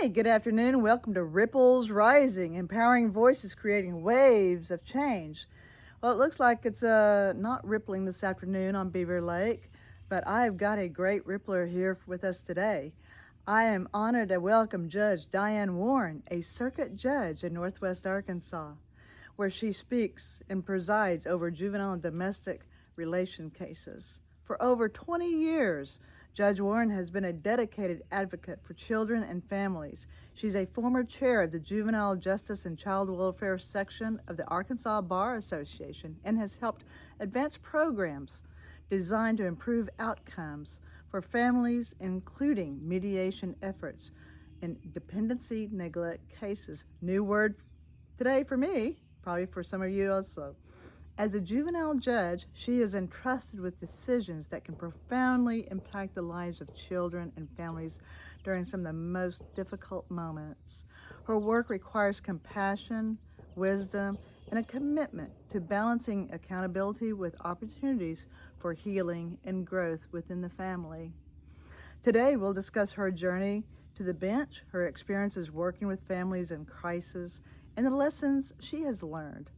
Hey, good afternoon. Welcome to Ripples Rising, empowering voices creating waves of change. Well, it looks like it's not rippling this afternoon on Beaver Lake, but I've got a great rippler here with us today. I am honored to welcome Judge Diane Warren, a circuit judge in Northwest Arkansas, where she speaks and presides over juvenile and domestic relation cases. For over 20 years, Judge Warren has been a dedicated advocate for children and families. She's a former chair of the Juvenile Justice and Child Welfare section of the Arkansas Bar Association and has helped advance programs designed to improve outcomes for families, including mediation efforts in dependency-neglect cases. New word today for me, probably for some of you also. As a juvenile judge, she is entrusted with decisions that can profoundly impact the lives of children and families during some of the most difficult moments. Her work requires compassion, wisdom, and a commitment to balancing accountability with opportunities for healing and growth within the family. Today, we'll discuss her journey to the bench, her experiences working with families in crisis, and the lessons she has learned.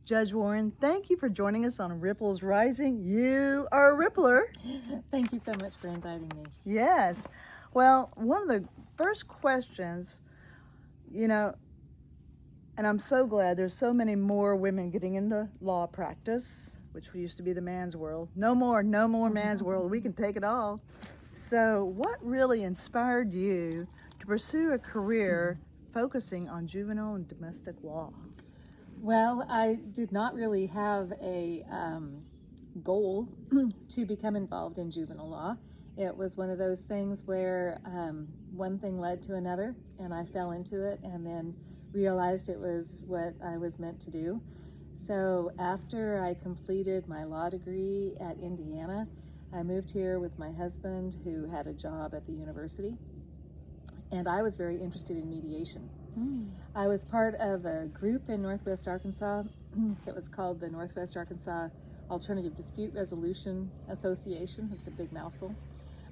Judge Warren, thank you for joining us on Ripples Rising. You are a rippler. Thank you so much for inviting me. Yes. Well, one of the first questions, and I'm so glad there's so many more women getting into law practice, which used to be the man's world. No more man's world. We can take it all. So what really inspired you to pursue a career focusing on juvenile and domestic law? Well, I did not really have a goal to become involved in juvenile law. It was one of those things where one thing led to another, and I fell into it and then realized it was what I was meant to do. So after I completed my law degree at Indiana, I moved here with my husband, who had a job at the university, and I was very interested in mediation. I was part of a group in Northwest Arkansas that was called the Northwest Arkansas Alternative Dispute Resolution Association. It's a big mouthful.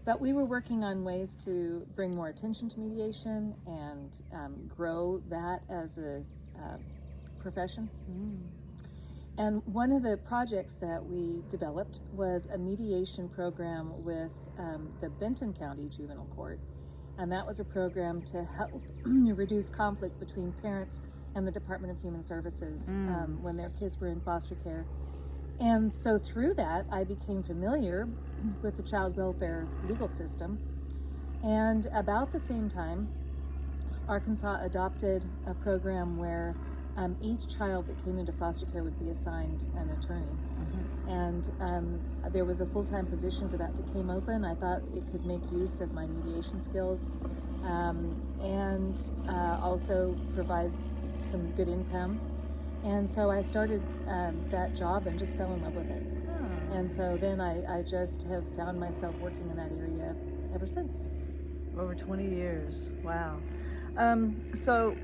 But we were working on ways to bring more attention to mediation and grow that as a profession. And one of the projects that we developed was a mediation program with the Benton County Juvenile Court. And that was a program to help reduce conflict between parents and the Department of Human Services when their kids were in foster care. And so through that, I became familiar with the child welfare legal system. And about the same time, Arkansas adopted a program where each child that came into foster care would be assigned an attorney. And there was a full-time position for that came open. I thought it could make use of my mediation skills and also provide some good income. And so I started that job and just fell in love with it. And so then I just have found myself working in that area ever since. Over 20 years. Wow. So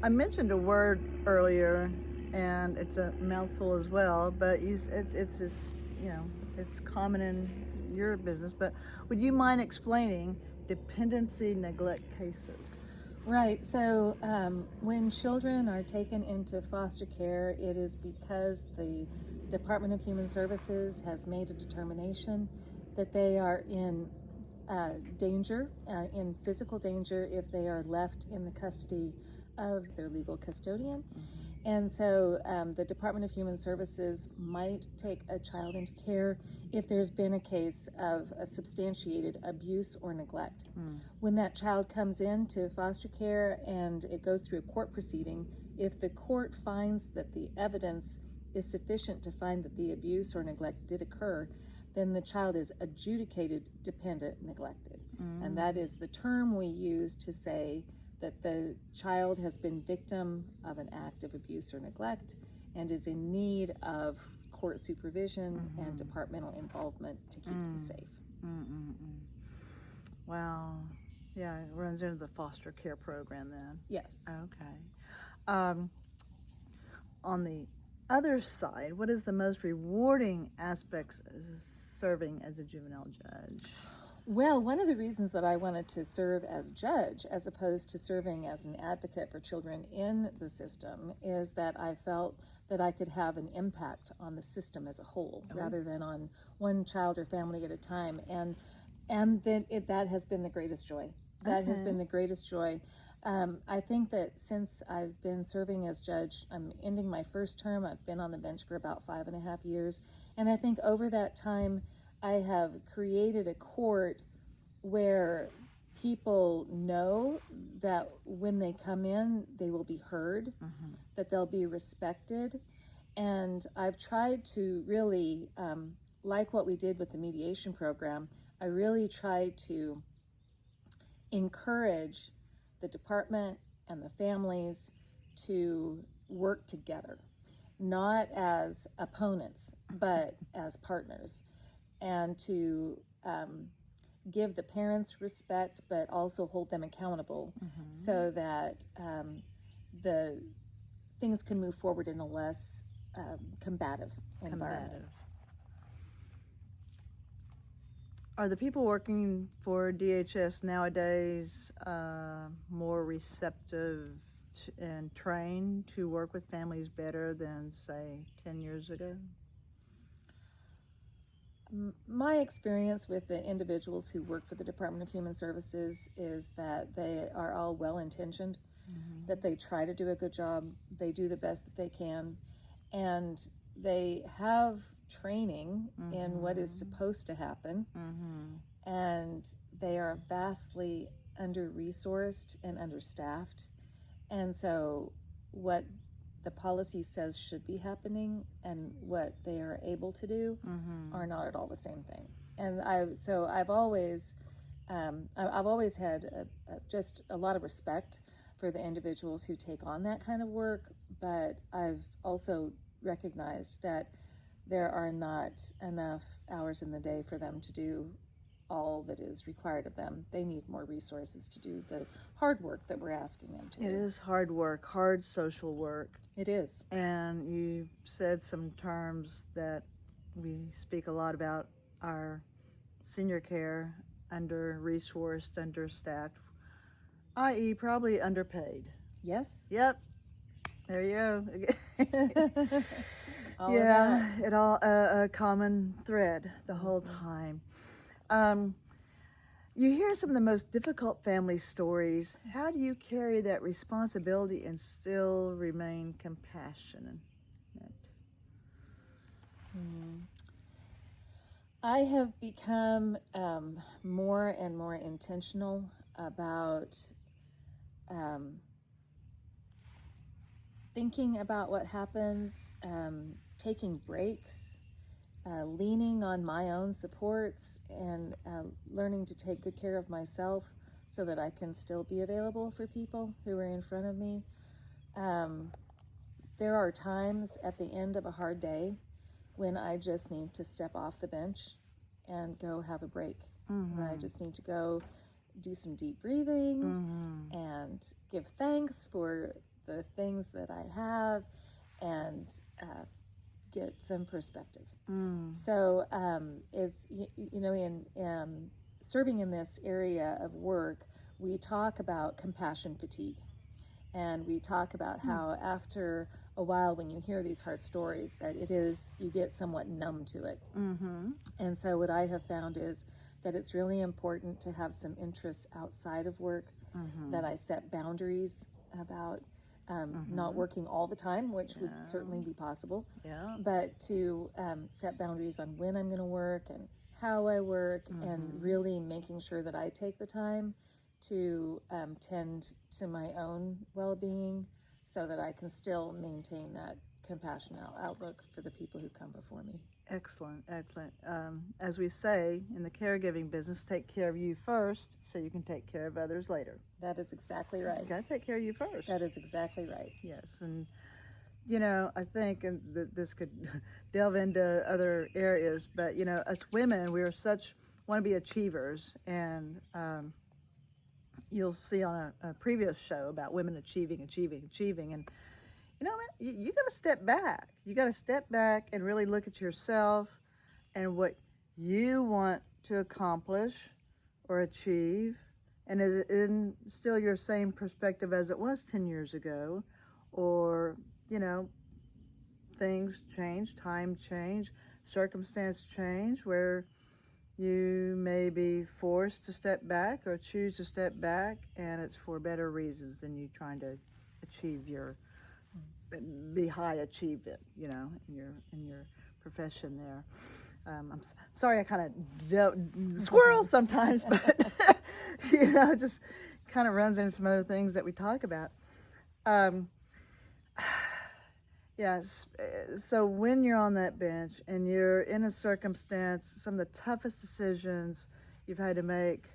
I mentioned a word earlier, and it's a mouthful as well, but it's just, it's common in your business. But would you mind explaining dependency neglect cases? Right. So when children are taken into foster care, it is because the Department of Human Services has made a determination that they are in danger, in physical danger, if they are left in the custody of their legal custodian. And so the Department of Human Services might take a child into care if there's been a case of a substantiated abuse or neglect. When that child comes into foster care and it goes through a court proceeding, if the court finds that the evidence is sufficient to find that the abuse or neglect did occur, then the child is adjudicated dependent neglected. And that is the term we use to say that the child has been victim of an act of abuse or neglect and is in need of court supervision and departmental involvement to keep them safe. Wow. Yeah, it runs into the foster care program then. Yes. Okay. On the other side, what is the most rewarding aspects of serving as a juvenile judge? Well, one of the reasons that I wanted to serve as judge as opposed to serving as an advocate for children in the system is that I felt that I could have an impact on the system as a whole rather than on one child or family at a time. And then that has been the greatest joy. That has been the greatest joy. I think that since I've been serving as judge, I'm ending my first term. I've been on the bench for about 5.5 years. And I think over that time, I have created a court where people know that when they come in, they will be heard, that they'll be respected. And I've tried to really, like what we did with the mediation program, I really tried to encourage the department and the families to work together, not as opponents, but as partners, and to give the parents respect, but also hold them accountable so that the things can move forward in a less combative environment. Are the people working for DHS nowadays more receptive and trained to work with families better than, say, 10 years ago? My experience with the individuals who work for the Department of Human Services is that they are all well-intentioned, that they try to do a good job, they do the best that they can, and they have training in what is supposed to happen, and they are vastly under-resourced and understaffed. And so what the policy says should be happening and what they are able to do are not at all the same thing. And I've always had just a lot of respect for the individuals who take on that kind of work, but I've also recognized that there are not enough hours in the day for them to do all that is required of them. They need more resources to do the hard work that we're asking them to do. It is hard work, hard social work. It is. And you said some terms that we speak a lot about: our senior care, under-resourced, understaffed, i.e. probably underpaid. Yes. Yep. There you go. All yeah, it all a common thread the whole time. You hear some of the most difficult family stories. How do you carry that responsibility and still remain compassionate? I have become more and more intentional about thinking about what happens, taking breaks, leaning on my own supports, and learning to take good care of myself so that I can still be available for people who are in front of me. There are times at the end of a hard day when I just need to step off the bench and go have a break, where I just need to go do some deep breathing and give thanks for the things that I have and get some perspective. So it's, in serving in this area of work, we talk about compassion fatigue. And we talk about how after a while, when you hear these hard stories, that you get somewhat numb to it. And so what I have found is that it's really important to have some interests outside of work, that I set boundaries about not working all the time, which would certainly be possible, but to set boundaries on when I'm going to work and how I work, and really making sure that I take the time to tend to my own well-being so that I can still maintain that compassionate outlook for the people who come before me. Excellent, excellent. As we say in the caregiving business, take care of you first so you can take care of others later. That is exactly right. You got to take care of you first. That is exactly right. Yes, and I think this could delve into other areas, but us women, we want to be achievers, and you'll see on a previous show about women achieving, and you got to step back. You got to step back and really look at yourself and what you want to accomplish or achieve? And is it in still your same perspective as it was 10 years ago? Or, things change, time change, circumstance change, where you may be forced to step back or choose to step back, and it's for better reasons than you trying to achieve be high achievement, in your profession there. I'm sorry, I kind of squirrel sometimes, but just kind of runs into some other things that we talk about. Yes. So when you're on that bench and you're in a circumstance, some of the toughest decisions you've had to make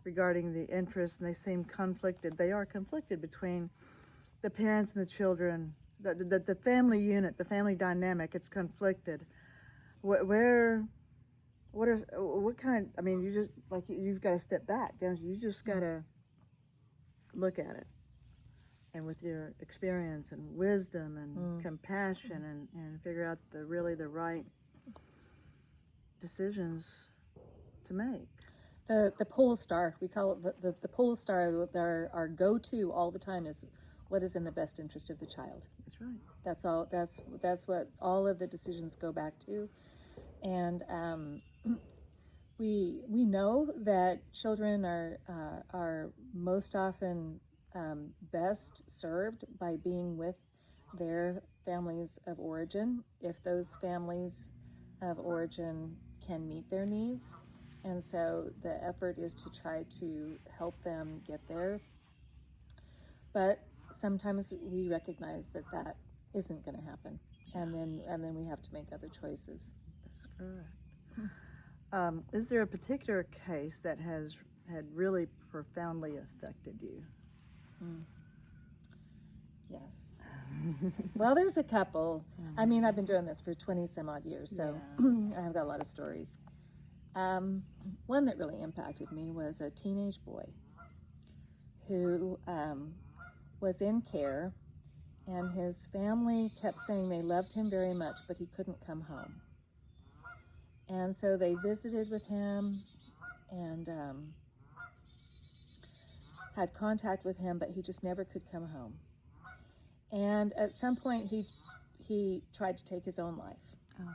regarding the interests, and they seem conflicted. They are conflicted between the parents and the children. The family unit, the family dynamic, it's conflicted. What kind of, you've got to step back, don't you? You just got to look at it. And with your experience and wisdom and compassion and figure out the right decisions to make. The pole star, we call it the pole star, our go-to all the time is what is in the best interest of the child. That's right. That's all. That's what all of the decisions go back to. And we know that children are most often best served by being with their families of origin, if those families of origin can meet their needs. And so the effort is to try to help them get there. But sometimes we recognize that isn't going to happen, and then we have to make other choices. That's correct. Is there a particular case that had really profoundly affected you? Yes. Well, there's a couple. I mean, I've been doing this for 20 some odd years, so I've got a lot of stories. One that really impacted me was a teenage boy who was in care, and his family kept saying they loved him very much, but he couldn't come home. And so they visited with him and had contact with him, but he just never could come home. And at some point, he tried to take his own life. Oh.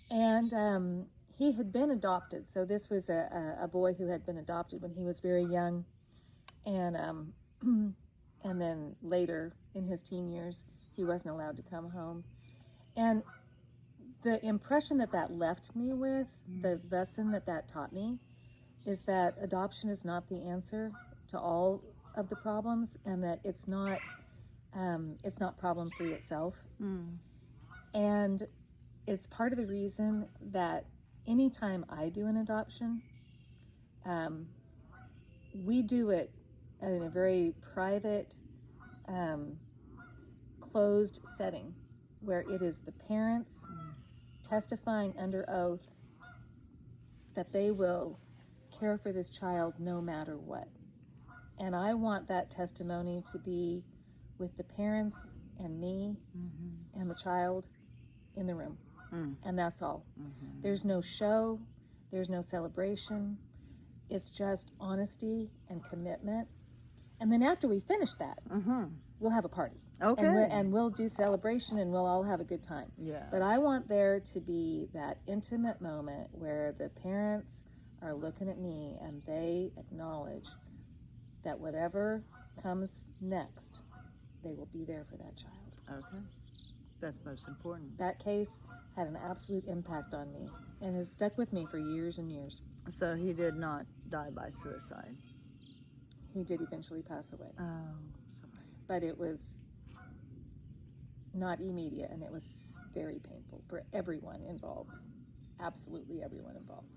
And he had been adopted. So this was a boy who had been adopted when he was very young. And then later, in his teen years, he wasn't allowed to come home. And the impression that left me with, the lesson that taught me, is that adoption is not the answer to all of the problems, and that it's not problem free itself. And it's part of the reason that anytime I do an adoption, we do it in a very private, closed setting, where it is the parents testifying under oath that they will care for this child no matter what. And I want that testimony to be with the parents and me and the child in the room. And that's all. There's no show, there's no celebration. It's just honesty and commitment. And then after we finish that, we'll have a party. Okay. And we'll do celebration, and we'll all have a good time. Yeah. But I want there to be that intimate moment where the parents are looking at me and they acknowledge that whatever comes next, they will be there for that child. Okay. That's most important. That case had an absolute impact on me and has stuck with me for years and years. So he did not die by suicide? He did eventually pass away. Oh, sorry. But it was not immediate, and it was very painful for everyone involved. Absolutely everyone involved.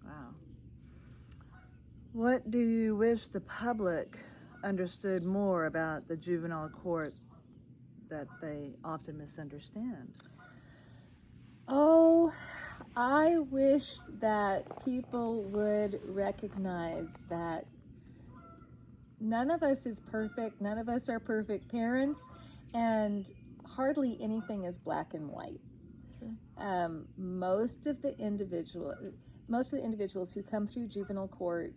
Wow. What do you wish the public understood more about the juvenile court that they often misunderstand? Oh, I wish that people would recognize that none of us is perfect. None of us are perfect parents, and hardly anything is black and white. most of the individuals who come through juvenile court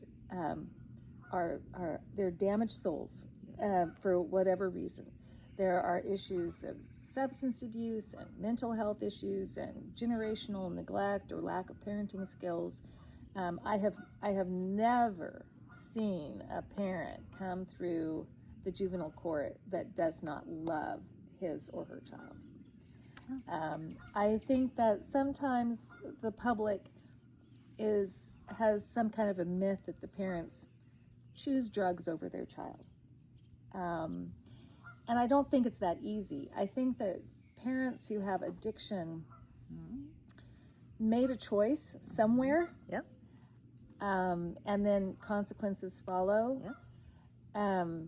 are they're damaged souls for whatever reason. There are issues of substance abuse and mental health issues and generational neglect or lack of parenting skills. I have never seen a parent come through the juvenile court that does not love his or her child. I think that sometimes the public has some kind of a myth that the parents choose drugs over their child. And I don't think it's that easy. I think that parents who have addiction made a choice somewhere. Yep. And then consequences follow. Yep.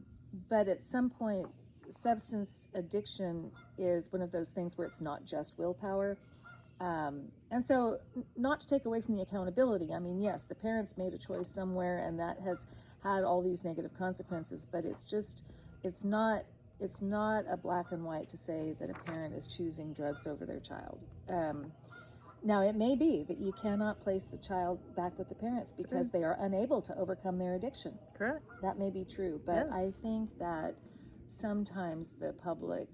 But at some point, substance addiction is one of those things where it's not just willpower. And so not to take away from the accountability, I mean, yes, the parents made a choice somewhere and that has had all these negative consequences, but it's not a black and white to say that a parent is choosing drugs over their child. Now, it may be that you cannot place the child back with the parents because they are unable to overcome their addiction. Correct. That may be true, but Yes. I think that sometimes the public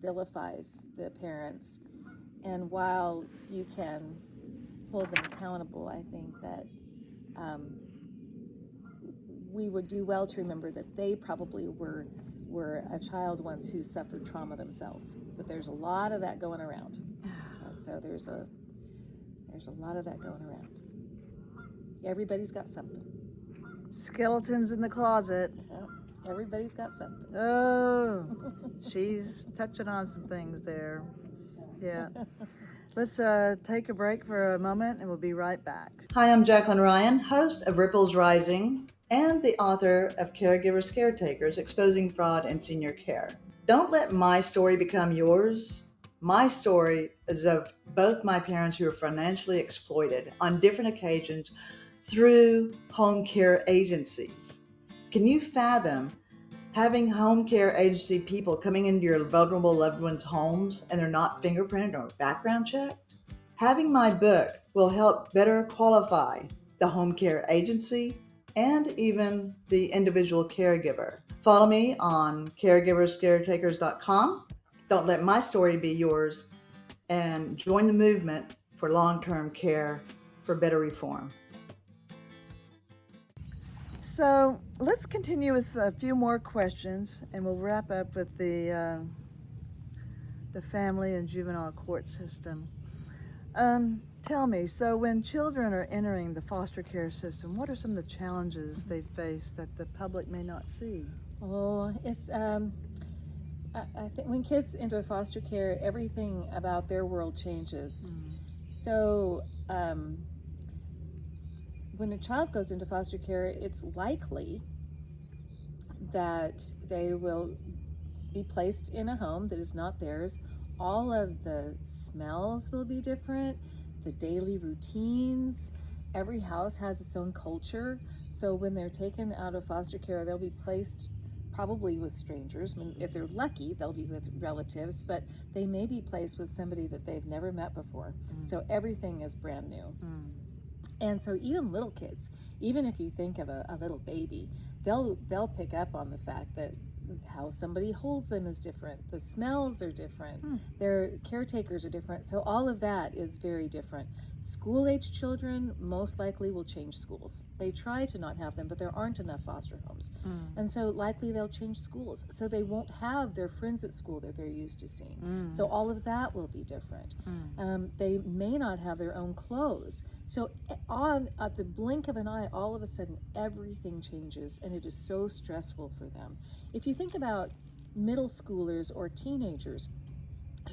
vilifies the parents, and while you can hold them accountable, I think that we would do well to remember that they probably were a child once who suffered trauma themselves. But there's a lot of that going around. And so there's a lot of that going around. Everybody's got something. Skeletons in the closet. Yeah, everybody's got something. Oh, she's touching on some things there. Yeah. Let's take a break for a moment and we'll be right back. Hi, I'm Jacklyn Ryan, host of Ripples Rising and the author of Caregivers Caretakers, Exposing Fraud in Senior Care. Don't let my story become yours. My story is of both my parents who were financially exploited on different occasions through home care agencies. Can you fathom having home care agency people coming into your vulnerable loved ones' homes and they're not fingerprinted or background checked? Having my book will help better qualify the home care agency and even the individual caregiver. Follow me on caregiverscaretakers.com. Don't let my story be yours, and join the movement for long-term care for better reform. So let's continue with a few more questions, and we'll wrap up with the family and juvenile court system. Tell me, so when children are entering the foster care system, what are some of the challenges they face that the public may not see? Oh, it's I think when kids enter foster care, everything about their world changes. So when a child goes into foster care, it's likely that they will be placed in a home that is not theirs. All of the smells will be different, the daily routines. Every house has its own culture. So when they're taken out of foster care, they'll be placed probably with strangers. I mean, if they're lucky, they'll be with relatives, but they may be placed with somebody that they've never met before. So everything is brand new. And so even little kids, even if you think of a little baby, they'll pick up on the fact that how somebody holds them is different. The smells are different. Their caretakers are different. So all of that is very different. School-age children most likely will change schools. They try to not have them, but there aren't enough foster homes. And so likely they'll change schools. So they won't have their friends at school that they're used to seeing. So all of that will be different. They may not have their own clothes. So at the blink of an eye, all of a sudden everything changes, and it is so stressful for them. If you think about middle schoolers or teenagers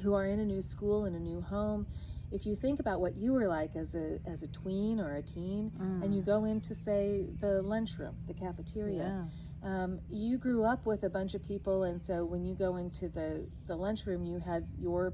who are in a new school, in a new home, if you think about what you were like as a tween or a teen, and you go into, say, the lunchroom, the cafeteria, you grew up with a bunch of people, and so when you go into the lunchroom, you have your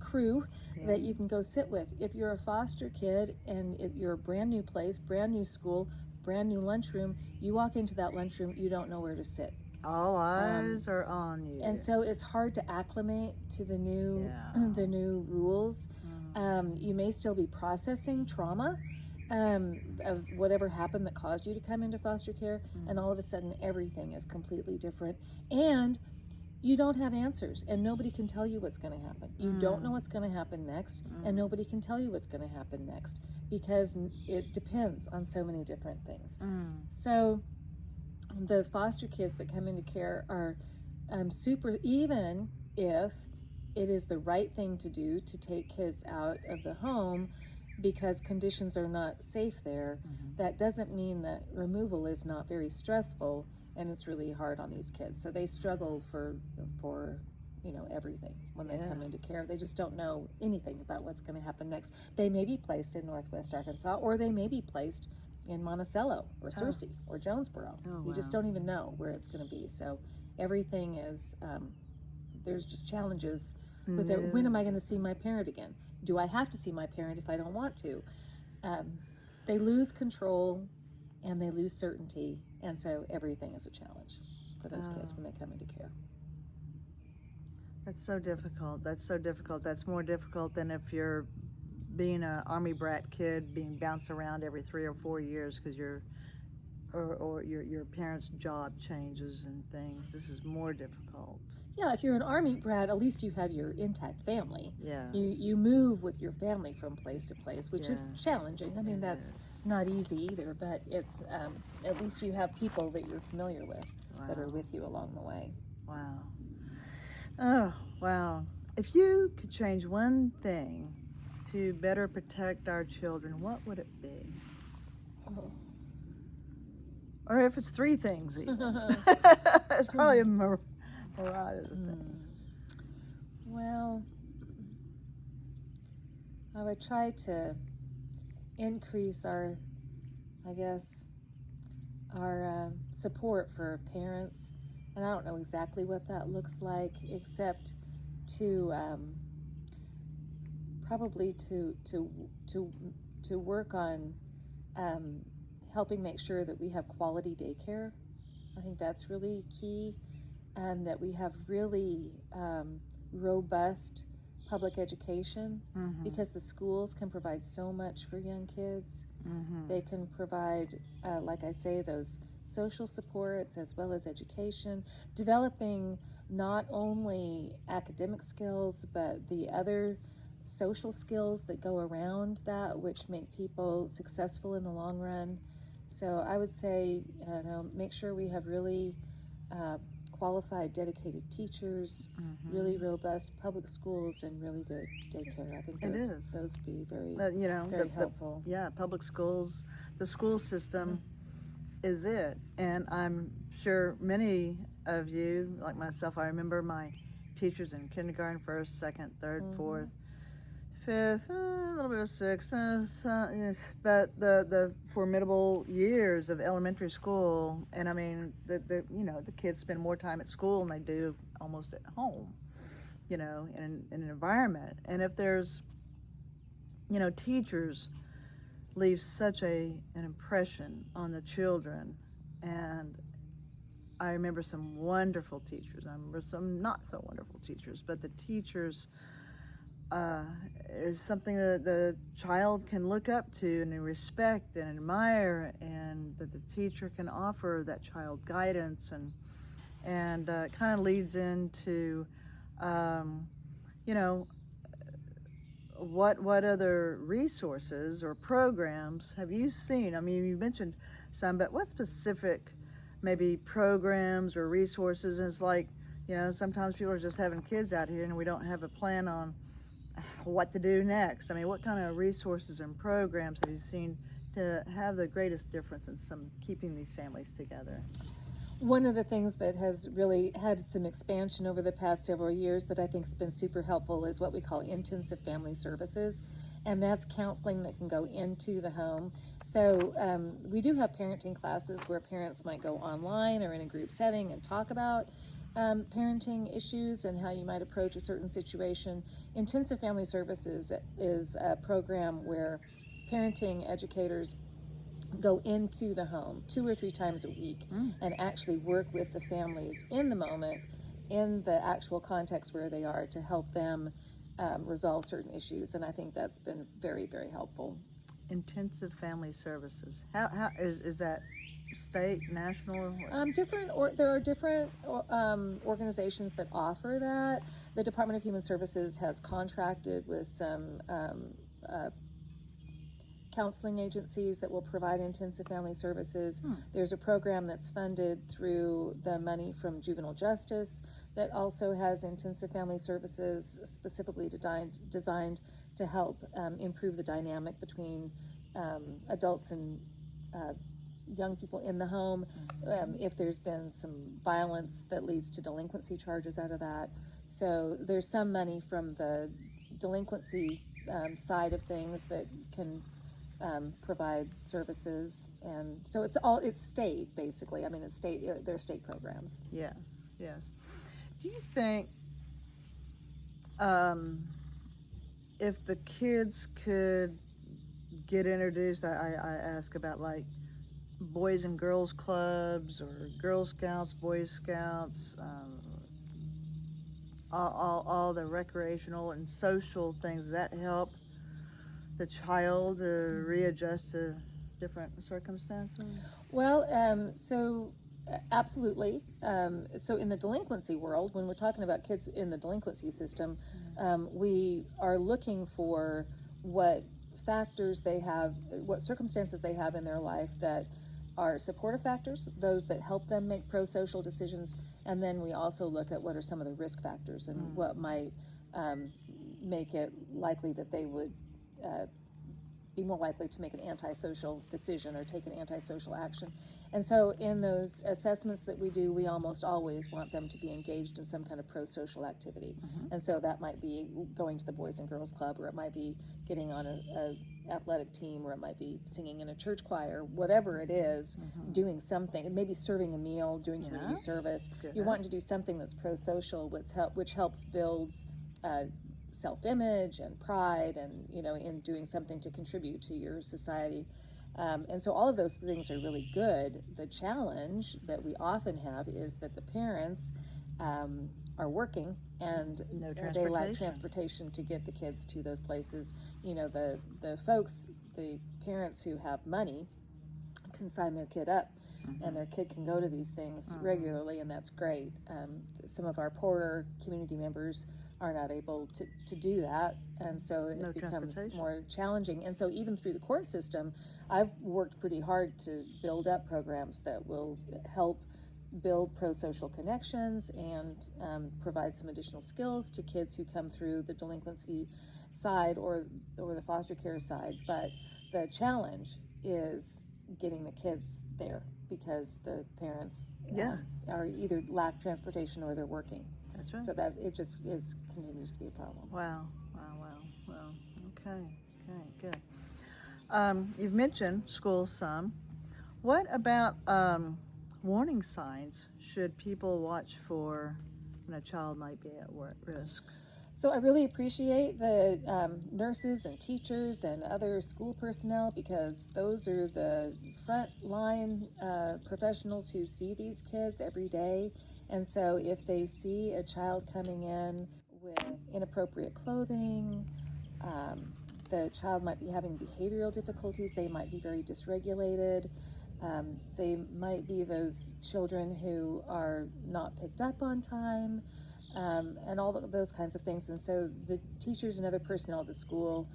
crew that you can go sit with. If you're a foster kid and you're a brand new place, brand new school, brand new lunchroom, you walk into that lunchroom, you don't know where to sit. All eyes are on you. And so it's hard to acclimate to the new the new rules. You may still be processing trauma of whatever happened that caused you to come into foster care, and all of a sudden everything is completely different, and you don't have answers, and nobody can tell you what's going to happen. You don't know what's going to happen next, and nobody can tell you what's going to happen next, because it depends on so many different things. So the foster kids that come into care are super, even if it is the right thing to do to take kids out of the home because conditions are not safe there, that doesn't mean that removal is not very stressful, and it's really hard on these kids. So they struggle for everything when they come into care. They just don't know anything about what's going to happen next. They may be placed in Northwest Arkansas, or they may be placed in Monticello or Searcy or Jonesboro. You just don't even know where it's going to be. So everything is, there's just challenges with it. When am I going to see my parent again? Do I have to see my parent if I don't want to? They lose control and they lose certainty, and so everything is a challenge for those kids when they come into care. That's so difficult. That's more difficult than if you're being an Army brat kid being bounced around every 3 or 4 years because your parents' job changes and things. This is more difficult. Yeah, if you're an Army brat, at least you have your intact family. Yes. You move with your family from place to place, which is challenging. I mean, that's not easy either, but it's at least you have people that you're familiar with that are with you along the way. Wow. Oh, wow. If you could change one thing to better protect our children, what would it be? Oh. Or if it's 3 things even. It's probably a variety of things. Well, I would try to increase our support for parents, and I don't know exactly what that looks like, except to probably to work on helping make sure that we have quality daycare. I think that's really key, and that we have really robust public education, because the schools can provide so much for young kids. They can provide, like I say, those social supports as well as education, developing not only academic skills, but the other social skills that go around that, which make people successful in the long run. So I would say, make sure we have really qualified, dedicated teachers, really robust public schools, and really good daycare. I think those would be very, very helpful. Public schools, the school system is it. And I'm sure many of you, like myself, I remember my teachers in kindergarten, 1st, 2nd, 3rd, 4th, 5th, a little bit of 6th, but the formidable years of elementary school. And I mean, the kids spend more time at school than they do almost at home, in an environment. And if there's, teachers leave such an impression on the children. And I remember some wonderful teachers. I remember some not so wonderful teachers, but the teachers is something that the child can look up to and respect and admire, and that the teacher can offer that child guidance, and it kind of leads into what other resources or programs have you seen? I mean, you mentioned some, but what specific maybe programs or resources? And it's like, sometimes people are just having kids out here and we don't have a plan on what to do next. I mean, what kind of resources and programs have you seen to have the greatest difference in keeping these families together? One of the things that has really had some expansion over the past several years that I think has been super helpful is what we call intensive family services, and that's counseling that can go into the home. So we do have parenting classes where parents might go online or in a group setting and talk about parenting issues and how you might approach a certain situation. Intensive Family Services is a program where parenting educators go into the home 2 or 3 times a week and actually work with the families in the moment, in the actual context where they are, to help them resolve certain issues. And I think that's been very, very helpful. Intensive family services. How is that state, national? There are different organizations that offer that. The Department of Human Services has contracted with some counseling agencies that will provide intensive family services. There's a program that's funded through the money from juvenile justice that also has intensive family services specifically designed to help improve the dynamic between adults and young people in the home, if there's been some violence that leads to delinquency charges out of that. So there's some money from the delinquency side of things that can provide services, and so it's state, basically. I mean, it's state. They're state programs. Yes, yes. Do you think if the kids could get introduced, I ask about like Boys and Girls Clubs or Girl Scouts, Boy Scouts, all the recreational and social things, does that help the child readjust to different circumstances? Well, absolutely. So in the delinquency world, when we're talking about kids in the delinquency system, we are looking for what factors they have, what circumstances they have in their life that are supportive factors, those that help them make pro-social decisions, and then we also look at what are some of the risk factors and what might make it likely that they would be more likely to make an antisocial decision or take an antisocial action. And so in those assessments that we do, we almost always want them to be engaged in some kind of pro-social activity. And so that might be going to the Boys and Girls Club, or it might be getting on a athletic team, or it might be singing in a church choir, whatever it is, doing something, maybe serving a meal, doing community service. You're wanting to do something that's pro-social, which helps build self-image and pride, and in doing something to contribute to your society. And so all of those things are really good. The challenge that we often have is that the parents are working and they lack transportation to get the kids to those places. The parents who have money can sign their kid up, and their kid can go to these things regularly, and that's great. Some of our poorer community members are not able to do that, and so it becomes more challenging. And so even through the court system, I've worked pretty hard to build up programs that will help build pro-social connections and provide some additional skills to kids who come through the delinquency side or the foster care side. But the challenge is getting the kids there, because the parents are either lack transportation or they're working. That's right. So it just continues to be a problem. Wow. Okay, good. You've mentioned school some. What about warning signs should people watch for when a child might be at risk? So I really appreciate the nurses and teachers and other school personnel, because those are the frontline professionals who see these kids every day. And so if they see a child coming in with inappropriate clothing, the child might be having behavioral difficulties, they might be very dysregulated, they might be those children who are not picked up on time, and all those kinds of things. And so the teachers and other personnel at the school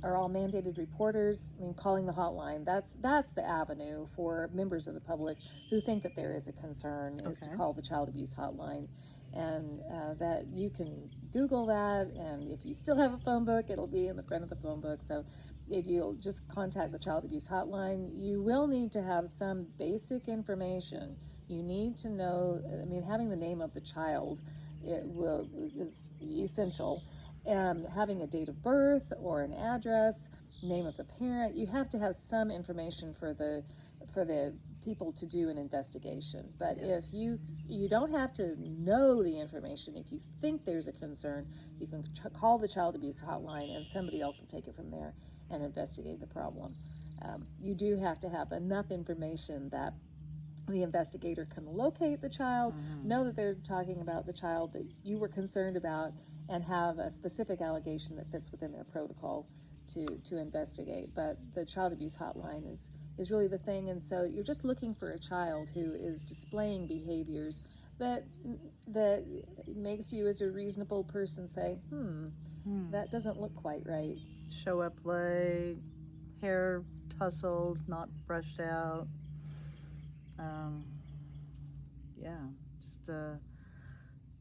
are all mandated reporters. I mean, calling the hotline, that's the avenue for members of the public who think that there is a concern, is to call the child abuse hotline. And that you can Google that, and if you still have a phone book, it'll be in the front of the phone book. So if you'll just contact the child abuse hotline, you will need to have some basic information. You need to know, having the name of the child is essential. Having a date of birth or an address, name of the parent, you have to have some information for the people to do an investigation. But if you don't have to know the information, if you think there's a concern, you can call the child abuse hotline, and somebody else will take it from there and investigate the problem. You do have to have enough information that the investigator can locate the child, know that they're talking about the child that you were concerned about, and have a specific allegation that fits within their protocol to investigate. But the child abuse hotline is really the thing. And so you're just looking for a child who is displaying behaviors that makes you as a reasonable person say, that doesn't look quite right. Show up late, hair tousled, not brushed out. Just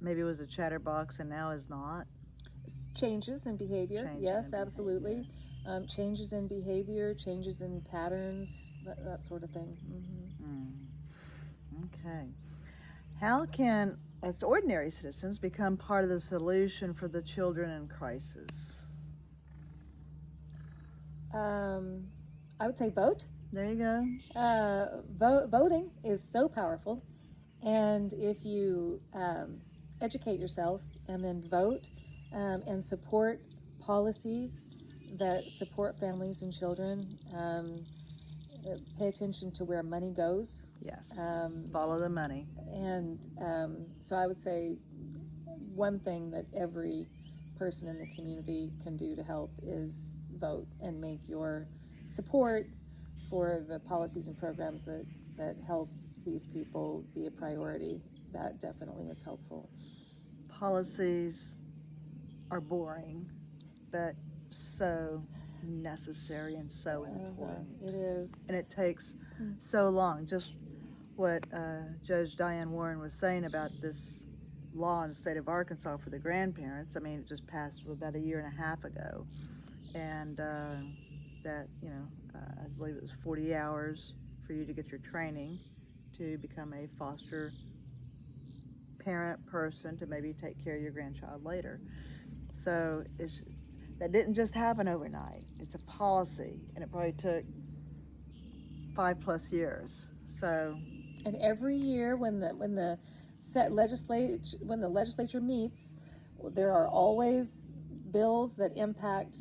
maybe it was a chatterbox and now is not. Changes in behavior. Changes Yes, in absolutely. Changes in behavior, changes in patterns, that sort of thing. Okay. How can us ordinary citizens become part of the solution for the children in crisis? I would say vote. There you go. Voting is so powerful, and if you educate yourself and then vote and support policies that support families and children, pay attention to where money goes. Yes. Follow the money. And so I would say one thing that every person in the community can do to help is vote and make your support for the policies and programs that help these people be a priority. That definitely is helpful. Policies are boring, but so necessary and so important. It is. And it takes so long. Just what Judge Diane Warren was saying about this law in the state of Arkansas for the grandparents. I mean, it just passed about 1.5 years ago. And that, I believe it was 40 hours for you to get your training to become a foster parent person to maybe take care of your grandchild later. So that didn't just happen overnight. It's a policy, and it probably took 5+ years. So, and every year when the legislature meets, there are always bills that impact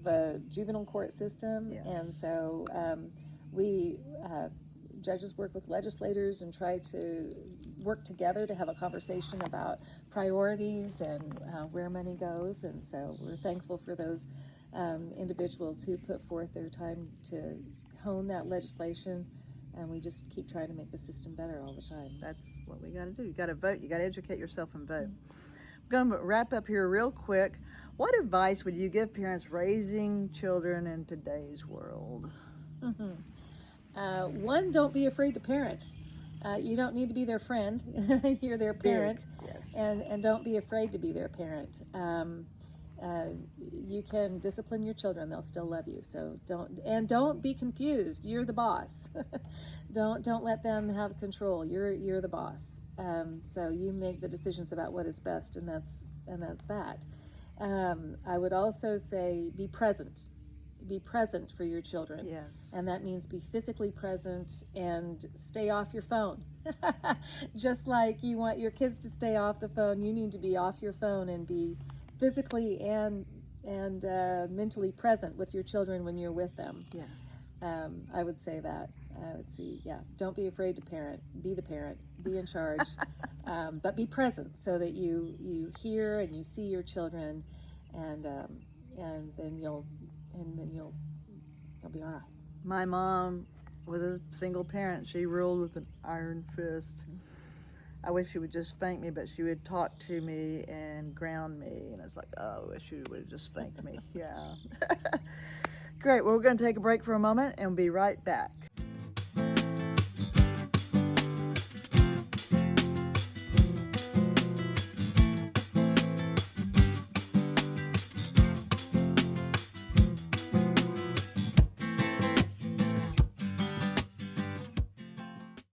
the juvenile court system. Yes. And so we judges work with legislators and try to work together to have a conversation about priorities and where money goes. And so we're thankful for those individuals who put forth their time to hone that legislation, and we just keep trying to make the system better all the time. That's what we got to do. You got to vote. You got to educate yourself and vote. I'm going to wrap up here real quick. What advice would you give parents raising children in today's world? One, don't be afraid to parent. You don't need to be their friend. You're their parent. Big, yes. And don't be afraid to be their parent. You can discipline your children; they'll still love you. So don't be confused. You're the boss. Don't let them have control. You're the boss. So you make the decisions about what is best, and that's that. I would also say be present. Be present for your children. Yes. And that means be physically present and stay off your phone. Just like you want your kids to stay off the phone, you need to be off your phone and be physically and mentally present with your children when you're with them. Yes. I would say that. I would see, don't be afraid to parent. Be the parent. Be in charge. But be present so that you hear and you see your children, and then you'll be all right. My mom was a single parent. She ruled with an iron fist. I wish she would just spank me, but she would talk to me and ground me. And it's like, oh, I wish she would have just spanked me. Yeah. Great. Well, we're going to take a break for a moment and we'll be right back.